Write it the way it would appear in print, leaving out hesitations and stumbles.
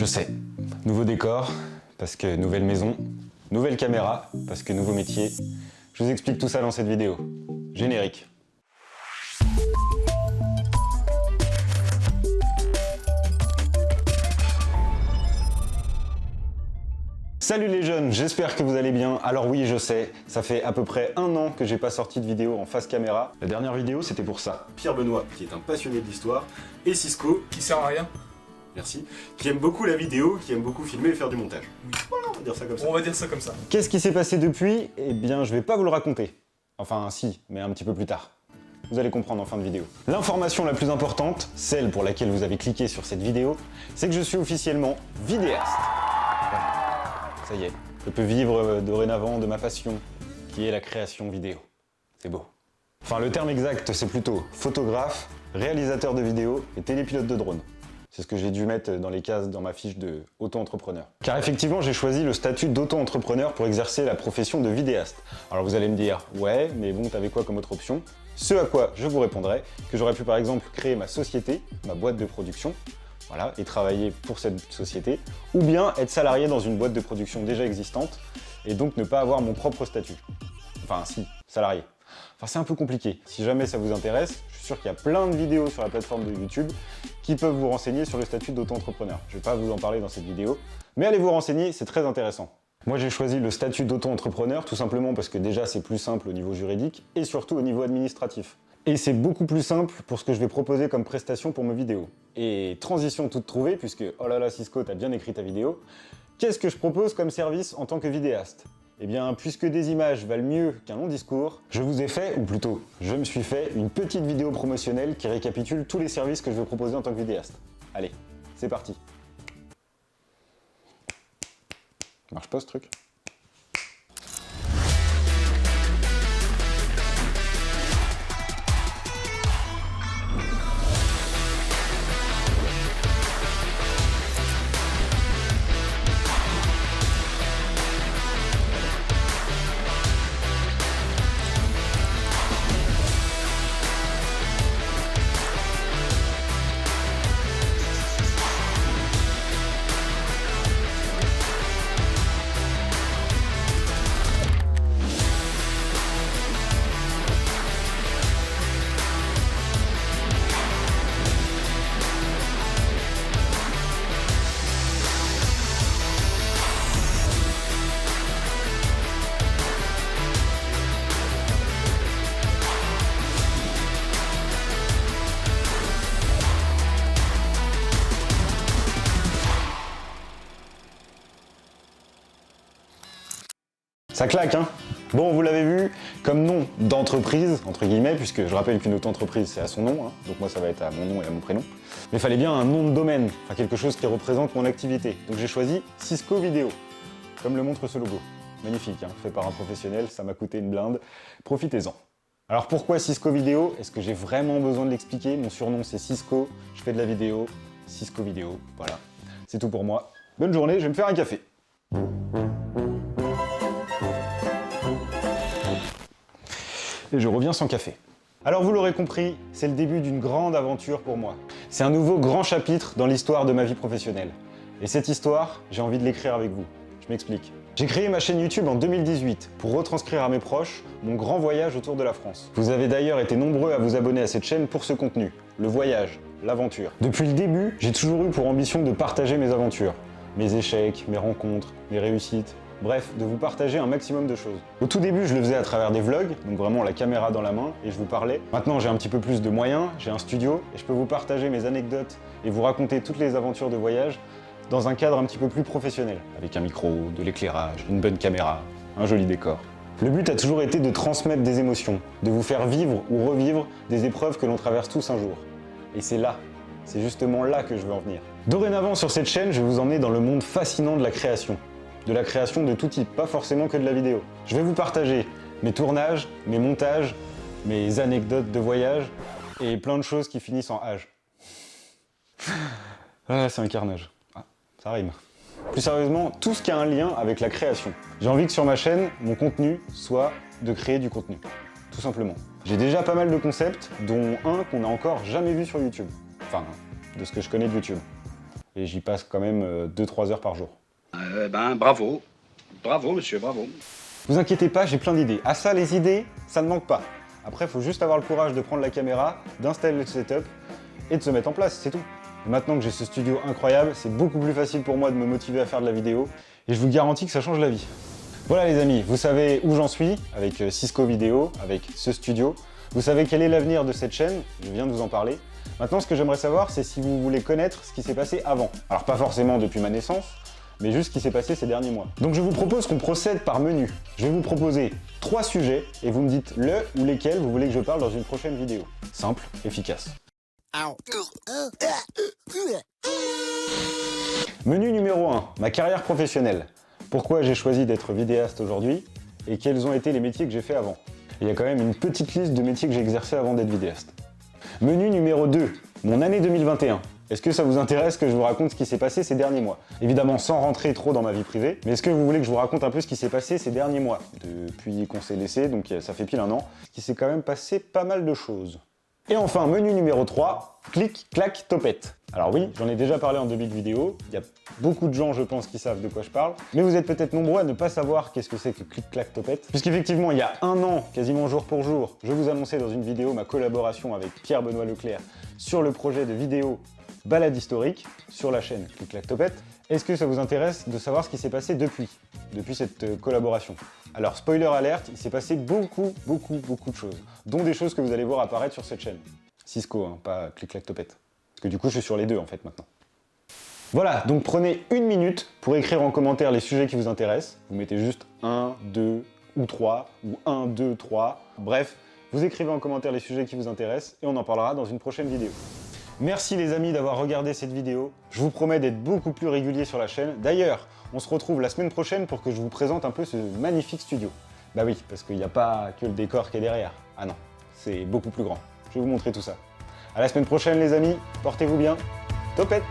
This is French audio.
Je sais, nouveau décor, parce que nouvelle maison, nouvelle caméra, parce que nouveau métier. Je vous explique tout ça dans cette vidéo. Générique. Salut les jeunes, j'espère que vous allez bien. Alors oui, je sais, ça fait à peu près 1 an que j'ai pas sorti de vidéo en face caméra. La dernière vidéo, c'était pour ça. Pierre Benoît, qui est un passionné de l'histoire, et Cisco, qui sert à rien. Merci, qui aime beaucoup la vidéo, qui aime beaucoup filmer et faire du montage. Oui. Voilà, on va dire ça comme ça. On va dire ça comme ça. Qu'est-ce qui s'est passé depuis? Eh bien, je vais pas vous le raconter. Enfin, si, mais un petit peu plus tard. Vous allez comprendre en fin de vidéo. L'information la plus importante, celle pour laquelle vous avez cliqué sur cette vidéo, c'est que je suis officiellement vidéaste. Ça y est, je peux vivre dorénavant de ma passion, qui est la création vidéo. C'est beau. Enfin, le terme exact, c'est plutôt photographe, réalisateur de vidéos et télépilote de drone. C'est ce que j'ai dû mettre dans les cases dans ma fiche de auto-entrepreneur. Car effectivement, j'ai choisi le statut d'auto-entrepreneur pour exercer la profession de vidéaste. Alors vous allez me dire, ouais, mais bon, t'avais quoi comme autre option? Ce à quoi je vous répondrai que j'aurais pu par exemple créer ma société, ma boîte de production, voilà, et travailler pour cette société, ou bien être salarié dans une boîte de production déjà existante, et donc ne pas avoir mon propre statut. Enfin si, salarié. Enfin c'est un peu compliqué. Si jamais ça vous intéresse, je suis sûr qu'il y a plein de vidéos sur la plateforme de YouTube qui peuvent vous renseigner sur le statut d'auto-entrepreneur. Je ne vais pas vous en parler dans cette vidéo, mais allez vous renseigner, c'est très intéressant. Moi j'ai choisi le statut d'auto-entrepreneur tout simplement parce que déjà c'est plus simple au niveau juridique et surtout au niveau administratif. Et c'est beaucoup plus simple pour ce que je vais proposer comme prestation pour mes vidéos. Et transition toute trouvée, puisque oh là là Cisco, t'as bien écrit ta vidéo, qu'est-ce que je propose comme service en tant que vidéaste? Eh bien, puisque des images valent mieux qu'un long discours, je vous ai fait, ou plutôt, je me suis fait une petite vidéo promotionnelle qui récapitule tous les services que je veux proposer en tant que vidéaste. Allez, c'est parti. Ça marche pas ce truc? Ça claque, hein? Bon, vous l'avez vu, comme nom d'entreprise, entre guillemets, puisque je rappelle qu'une auto-entreprise, c'est à son nom, hein, donc moi ça va être à mon nom et à mon prénom. Mais il fallait bien un nom de domaine, enfin quelque chose qui représente mon activité. Donc j'ai choisi Cisco Vidéo, comme le montre ce logo. Magnifique, hein, fait par un professionnel, ça m'a coûté une blinde. Profitez-en. Alors pourquoi Cisco Vidéo? Est-ce que j'ai vraiment besoin de l'expliquer? Mon surnom c'est Cisco, je fais de la vidéo, Cisco Vidéo, voilà. C'est tout pour moi. Bonne journée, je vais me faire un café. Et je reviens sans café. Alors vous l'aurez compris, c'est le début d'une grande aventure pour moi. C'est un nouveau grand chapitre dans l'histoire de ma vie professionnelle. Et cette histoire, j'ai envie de l'écrire avec vous. Je m'explique. J'ai créé ma chaîne YouTube en 2018 pour retranscrire à mes proches mon grand voyage autour de la France. Vous avez d'ailleurs été nombreux à vous abonner à cette chaîne pour ce contenu, le voyage, l'aventure. Depuis le début, j'ai toujours eu pour ambition de partager mes aventures, mes échecs, mes rencontres, mes réussites. Bref, de vous partager un maximum de choses. Au tout début, je le faisais à travers des vlogs, donc vraiment la caméra dans la main, et je vous parlais. Maintenant, j'ai un petit peu plus de moyens, j'ai un studio, et je peux vous partager mes anecdotes et vous raconter toutes les aventures de voyage dans un cadre un petit peu plus professionnel, avec un micro, de l'éclairage, une bonne caméra, un joli décor. Le but a toujours été de transmettre des émotions, de vous faire vivre ou revivre des épreuves que l'on traverse tous un jour. Et c'est là, c'est justement là que je veux en venir. Dorénavant, sur cette chaîne, je vais vous emmener dans le monde fascinant de la création. De la création de tout type, pas forcément que de la vidéo. Je vais vous partager mes tournages, mes montages, mes anecdotes de voyage et plein de choses qui finissent en âge. Ah, c'est un carnage. Ah, ça rime. Plus sérieusement, tout ce qui a un lien avec la création. J'ai envie que sur ma chaîne, mon contenu soit de créer du contenu. Tout simplement. J'ai déjà pas mal de concepts, dont un qu'on n'a encore jamais vu sur YouTube. Enfin, de ce que je connais de YouTube. et j'y passe quand même 2-3 heures par jour. Bravo. Bravo, monsieur, bravo. Vous inquiétez pas, j'ai plein d'idées. Ah ça, les idées, ça ne manque pas. Après, il faut juste avoir le courage de prendre la caméra, d'installer le setup et de se mettre en place, c'est tout. Et maintenant que j'ai ce studio incroyable, c'est beaucoup plus facile pour moi de me motiver à faire de la vidéo et je vous garantis que ça change la vie. Voilà les amis, vous savez où j'en suis avec Cisco Vidéo, avec ce studio. Vous savez quel est l'avenir de cette chaîne, je viens de vous en parler. Maintenant, ce que j'aimerais savoir, c'est si vous voulez connaître ce qui s'est passé avant. Alors pas forcément depuis ma naissance, mais juste ce qui s'est passé ces derniers mois. Donc je vous propose qu'on procède par menu. Je vais vous proposer 3 sujets et vous me dites le ou lesquels vous voulez que je parle dans une prochaine vidéo. Simple, efficace. Menu numéro 1, ma carrière professionnelle. Pourquoi j'ai choisi d'être vidéaste aujourd'hui et quels ont été les métiers que j'ai fait avant. Il y a quand même une petite liste de métiers que j'ai exercés avant d'être vidéaste. Menu numéro 2, mon année 2021. Est-ce que ça vous intéresse que je vous raconte ce qui s'est passé ces derniers mois? Évidemment sans rentrer trop dans ma vie privée, mais est-ce que vous voulez que je vous raconte un peu ce qui s'est passé ces derniers mois? Depuis qu'on s'est laissé, donc ça fait pile un an, il s'est quand même passé pas mal de choses. Et enfin, menu numéro 3, clic, clac, topette. Alors oui, j'en ai déjà parlé en début de vidéo, il y a beaucoup de gens je pense qui savent de quoi je parle, mais vous êtes peut-être nombreux à ne pas savoir qu'est-ce que c'est que clic, clac, topette. Puisqu'effectivement, il y a un an, quasiment jour pour jour, je vous annonçais dans une vidéo ma collaboration avec Pierre-Benoît Leclerc sur le projet de vidéo Balade historique sur la chaîne Clic Clac Topette. Est-ce que ça vous intéresse de savoir ce qui s'est passé depuis cette collaboration? Alors spoiler alerte, il s'est passé beaucoup de choses, dont des choses que vous allez voir apparaître sur cette chaîne. Cisco, hein, pas Clic Clac Topette. Parce que du coup je suis sur les deux en fait maintenant. Voilà, donc prenez 1 minute pour écrire en commentaire les sujets qui vous intéressent. Vous mettez juste 1, 2 ou 3, ou 1, 2, 3. Bref, vous écrivez en commentaire les sujets qui vous intéressent et on en parlera dans une prochaine vidéo. Merci les amis d'avoir regardé cette vidéo. Je vous promets d'être beaucoup plus régulier sur la chaîne. D'ailleurs, on se retrouve la semaine prochaine pour que je vous présente un peu ce magnifique studio. Bah oui, parce qu'il n'y a pas que le décor qui est derrière. Ah non, c'est beaucoup plus grand. Je vais vous montrer tout ça. À la semaine prochaine les amis, portez-vous bien. Topette!